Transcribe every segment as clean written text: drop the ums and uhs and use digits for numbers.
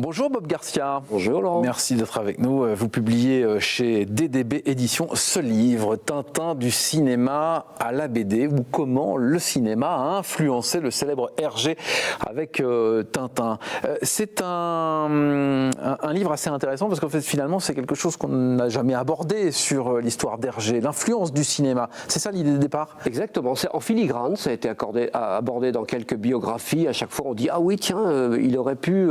Bonjour Bob Garcia. Bonjour Laurent. Merci d'être avec nous. Vous publiez chez DDB Éditions ce livre, Tintin du cinéma à la BD, ou comment le cinéma a influencé le célèbre Hergé avec Tintin. C'est un livre assez intéressant parce qu'en fait finalement c'est quelque chose qu'on n'a jamais abordé sur l'histoire d'Hergé, l'influence du cinéma. C'est ça l'idée de départ? Exactement, c'est en filigrane, ça a été abordé dans quelques biographies. À chaque fois on dit ah oui tiens, il aurait pu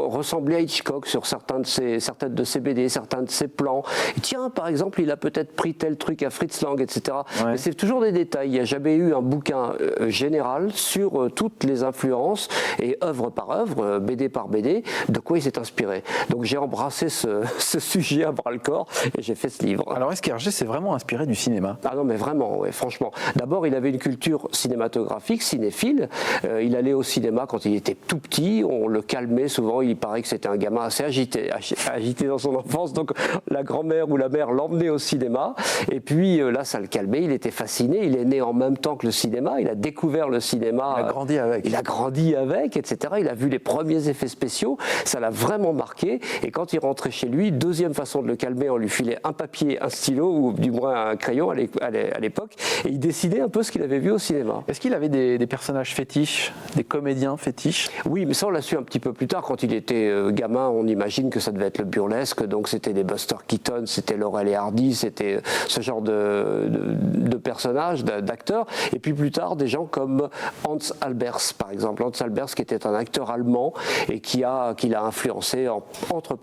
ressembler à Hitchcock sur certaines de ses BD, certains de ses plans. Et tiens, par exemple, il a peut-être pris tel truc à Fritz Lang, etc. Ouais. Mais c'est toujours des détails. Il n'y a jamais eu un bouquin général sur toutes les influences et œuvre par œuvre, BD par BD, de quoi il s'est inspiré. Donc j'ai embrassé ce sujet à bras-le-corps et j'ai fait ce livre. Alors est-ce qu'Hergé s'est vraiment inspiré du cinéma? Ah non, mais vraiment, ouais, franchement. D'abord, il avait une culture cinématographique, cinéphile. Il allait au cinéma quand il était tout petit. On le calmait souvent. Il paraît que c'était un gamin assez agité dans son enfance, donc la grand-mère ou la mère l'emmenait au cinéma, et puis là ça le calmait, il était fasciné, il est né en même temps que le cinéma, il a découvert le cinéma, il a grandi avec, etc. Il a vu les premiers effets spéciaux, ça l'a vraiment marqué, et quand il rentrait chez lui, deuxième façon de le calmer, on lui filait un papier, un stylo, ou du moins un crayon à l'époque, et il dessinait un peu ce qu'il avait vu au cinéma. Est-ce qu'il avait des personnages fétiches, des comédiens fétiches? Oui, mais ça on l'a su un petit peu plus tard, quand il était gamin, on imagine que ça devait être le burlesque, donc c'était des Buster Keaton, c'était Laurel et Hardy, c'était ce genre de personnages, d'acteurs, et puis plus tard des gens comme Hans Albers par exemple, Hans Albers qui était un acteur allemand et qui l'a influencé entre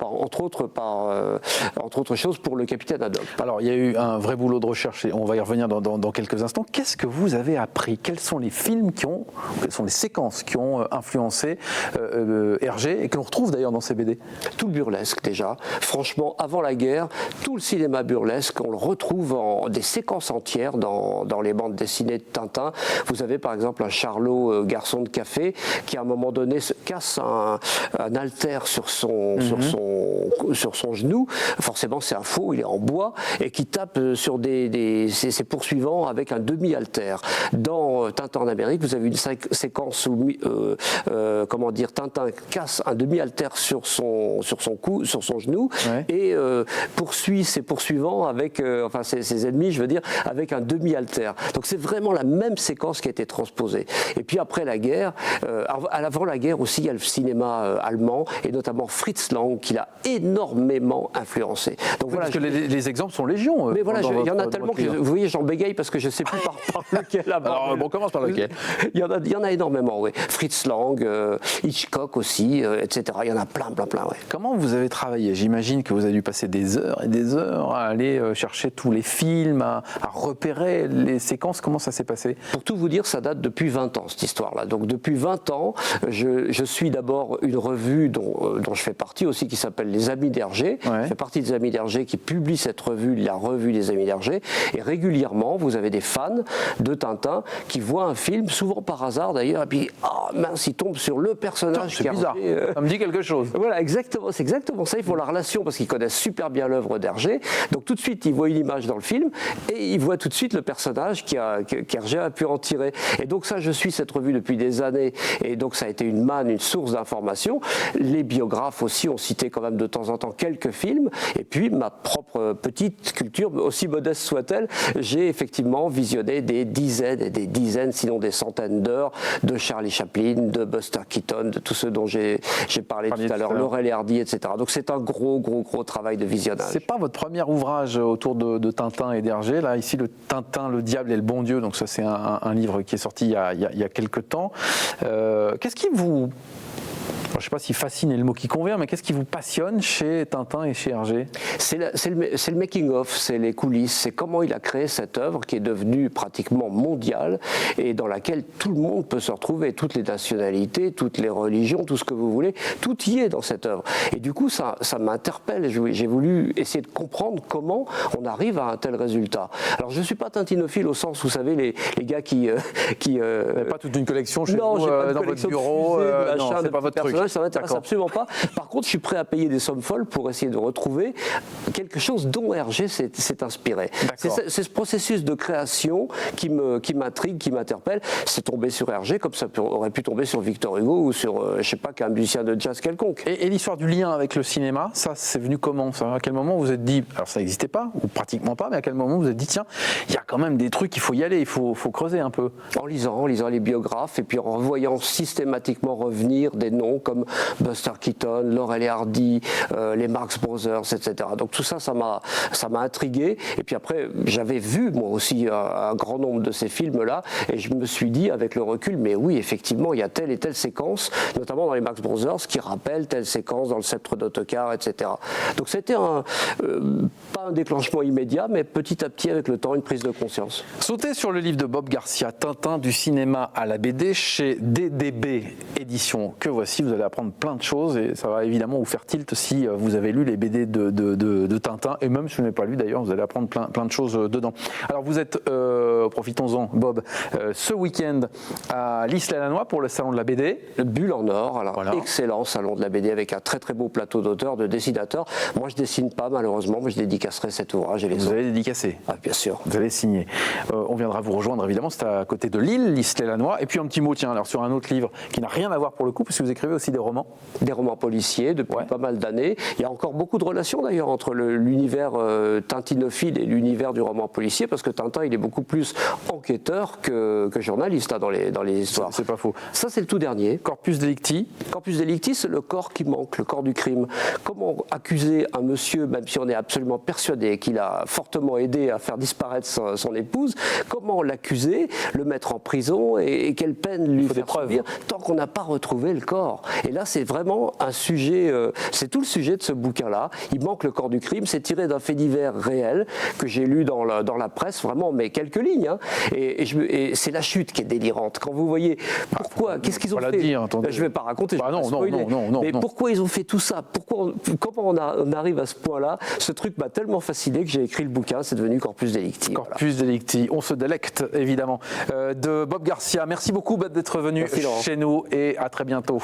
autres choses pour le Capitaine Haddock. Alors il y a eu un vrai boulot de recherche et on va y revenir dans quelques instants. Qu'est-ce que vous avez appris? Quels sont les films quelles sont les séquences qui ont influencé Hergé et que l'on retrouve d'ailleurs dans ses BD? Tout le burlesque déjà. Franchement, avant la guerre, tout le cinéma burlesque, on le retrouve en des séquences entières dans les bandes dessinées de Tintin. Vous avez par exemple un Charlot, garçon de café, qui à un moment donné se casse un haltère sur son genou. Forcément, c'est un faux, il est en bois, et qui tape sur ses poursuivants avec un demi-haltère. Dans Tintin en Amérique, vous avez une séquence où Tintin casse un demi-haltère sur son genou, ouais. Et poursuit ses poursuivants avec, ses ennemis, je veux dire, avec un demi-haltère. Donc c'est vraiment la même séquence qui a été transposée. Et puis après la guerre, avant la guerre aussi, il y a le cinéma allemand, et notamment Fritz Lang, qui l'a énormément influencé. Donc voilà, parce que les exemples sont légion. Mais voilà, il y en a tellement que, vous voyez, j'en bégaye parce que je ne sais plus par lequel aborder. Alors, on commence par lequel? Il y en a énormément, oui. Fritz Lang, Hitchcock aussi, etc. Il y en a plein, ouais. Comment vous avez travaillé? J'imagine que vous avez dû passer des heures et des heures à aller chercher tous les films, à repérer les séquences. Comment ça s'est passé? Pour tout vous dire, ça date depuis 20 ans, cette histoire-là. Donc depuis 20 ans, je suis d'abord une revue dont je fais partie aussi, qui s'appelle Les Amis d'Hergé. Ouais. Je fais partie des Amis d'Hergé qui publie cette revue, la revue des Amis d'Hergé. Et régulièrement, vous avez des fans de Tintin qui voient un film, souvent par hasard d'ailleurs, et puis, mince, ils tombent sur le personnage. C'est bizarre, ça me dit quelque chose. Voilà, exactement, c'est exactement ça. Ils font la relation parce qu'ils connaissent super bien l'œuvre d'Hergé. Donc tout de suite, ils voient une image dans le film et ils voient tout de suite le personnage qu'Hergé a pu en tirer. Et donc ça, je suis cette revue depuis des années et donc ça a été une manne, une source d'information. Les biographes aussi ont cité quand même de temps en temps quelques films. Et puis ma propre petite culture, aussi modeste soit-elle, j'ai effectivement visionné des dizaines et des dizaines, sinon des centaines d'heures de Charlie Chaplin, de Buster Keaton, de tous ceux dont j'ai parlé tout à l'heure, Laurel et Hardy, etc. Donc c'est un gros travail de visionnage. C'est pas votre premier ouvrage autour de Tintin et d'Hergé. Là, ici, le Tintin, le diable et le bon Dieu. Donc ça, c'est un livre qui est sorti il y a quelques temps. Qu'est-ce qui vous... je ne sais pas si fascine est le mot qui convient, mais qu'est-ce qui vous passionne chez Tintin et chez Hergé? C'est le making-of, c'est les coulisses, c'est comment il a créé cette œuvre qui est devenue pratiquement mondiale et dans laquelle tout le monde peut se retrouver, toutes les nationalités, toutes les religions, tout ce que vous voulez, tout y est dans cette œuvre. Et du coup, ça m'interpelle, j'ai voulu essayer de comprendre comment on arrive à un tel résultat. Alors, je ne suis pas tintinophile au sens où, vous savez, les gars qui pas toute une collection chez vous, dans votre bureau, non, c'est pas votre truc. ça m'intéresse absolument pas. Par contre, je suis prêt à payer des sommes folles pour essayer de retrouver quelque chose dont Hergé s'est inspiré. C'est ce processus de création qui m'intrigue, qui m'interpelle. C'est tombé sur Hergé comme ça aurait pu tomber sur Victor Hugo ou sur, je sais pas, qu'un musicien de jazz quelconque. Et l'histoire du lien avec le cinéma, ça c'est venu comment? À quel moment vous vous êtes dit, alors ça n'existait pas, ou pratiquement pas, mais à quel moment vous vous êtes dit, tiens, il y a quand même des trucs, il faut y aller, il faut creuser un peu? En lisant les biographes et puis en voyant systématiquement revenir des noms comme Buster Keaton, Laurel et Hardy, les Marx Brothers, etc. Donc tout ça, ça m'a intrigué. Et puis après, j'avais vu moi aussi un grand nombre de ces films-là et je me suis dit avec le recul, mais oui, effectivement, il y a telle et telle séquence, notamment dans les Marx Brothers, qui rappelle telle séquence dans le Sceptre d'Ottokar, etc. Donc c'était pas un déclenchement immédiat, mais petit à petit, avec le temps, une prise de conscience. Sautez sur le livre de Bob Garcia, Tintin du cinéma à la BD, chez DDB Éditions, que voici. Vous allez apprendre plein de choses et ça va évidemment vous faire tilt si vous avez lu les BD de Tintin, et même si vous n'avez pas lu d'ailleurs, vous allez apprendre plein de choses dedans. Alors vous êtes, profitons-en Bob, ce week-end à l'Isle-et-la-Noix pour le salon de la BD. Le Bulle en Or, alors voilà. Excellent salon de la BD avec un très très beau plateau d'auteurs, de dessinateurs. Moi je dessine pas malheureusement, mais je dédicacerai cet ouvrage et les autres. Vous allez dédicacer? Ah, bien sûr. Vous allez signer. On viendra vous rejoindre évidemment, c'est à côté de Lille, l'Isle-et-la-Noix. Et puis un petit mot, tiens, alors sur un autre livre qui n'a rien à voir pour le coup, parce que vous écrivez aussi des romans. Des romans policiers depuis pas mal d'années. Il y a encore beaucoup de relations d'ailleurs entre l'univers tintinophile et l'univers du roman policier, parce que Tintin il est beaucoup plus enquêteur que journaliste dans les histoires. C'est pas faux. Ça c'est le tout dernier. Corpus Delicti. Corpus Delicti, c'est le corps qui manque, le corps du crime. Comment accuser un monsieur, même si on est absolument persuadé qu'il a fortement aidé à faire disparaître son épouse, comment l'accuser, le mettre en prison et quelle peine lui faire subir tant qu'on n'a pas retrouvé le corps. Et là, c'est vraiment un sujet, c'est tout le sujet de ce bouquin-là. Il manque le corps du crime, c'est tiré d'un fait divers réel que j'ai lu dans la presse, vraiment, mais quelques lignes. Hein. Et c'est la chute qui est délirante. Quand vous voyez pourquoi, qu'est-ce qu'ils ont fait? Dire, je ne vais pas raconter, non, mais pourquoi ils ont fait tout ça? Comment on arrive à ce point-là? Ce truc m'a tellement fasciné que j'ai écrit le bouquin, c'est devenu Corpus Delicti. Corpus Delicti, on se délecte évidemment. De Bob Garcia, merci beaucoup d'être venu chez nous et à très bientôt.